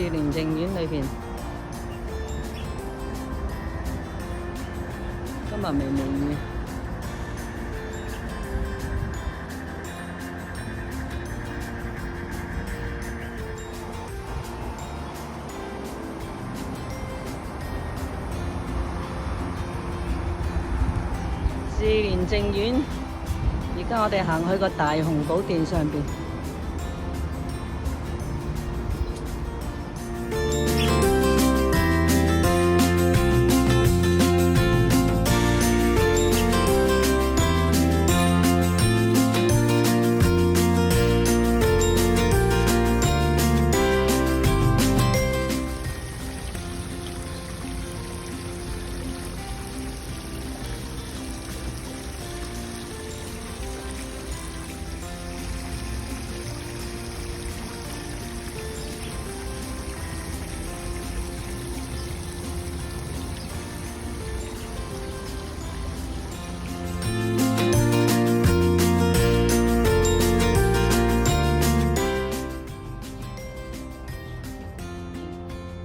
士蓮淨苑裏邊，今日微微雨。士蓮淨苑，而家我哋行去個大雄寶殿上邊。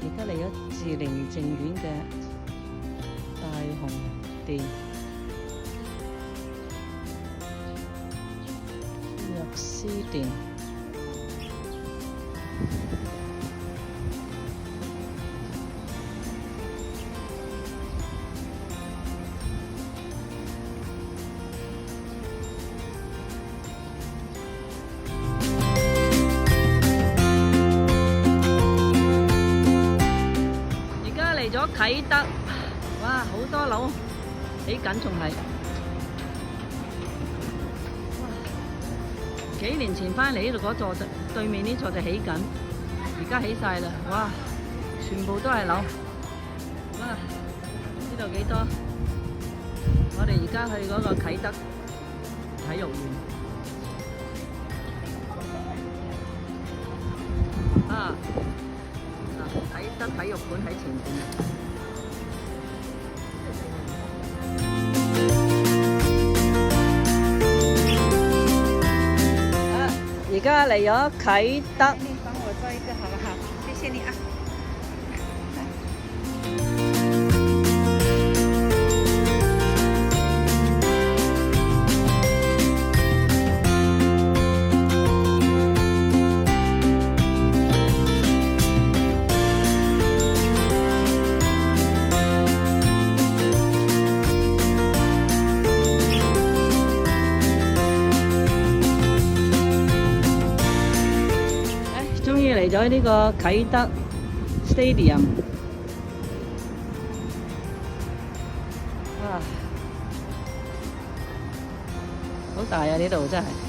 而家嚟咗士蓮淨苑嘅大雄殿、藥師殿。嚟咗啟德，哇！好多樓起緊，仲係幾年前返嚟呢度嗰座就對面呢座就起緊，而家起晒啦！哇，全部都係樓，哇！呢度幾多？我哋而家去嗰個啟德體育園啊！啟德體育館喺前邊。而家嚟咗啟德。你幫我做一個好不好？謝謝你啊！嚟咗呢個啟德 Stadium， 哇，好大啊！呢度真係〜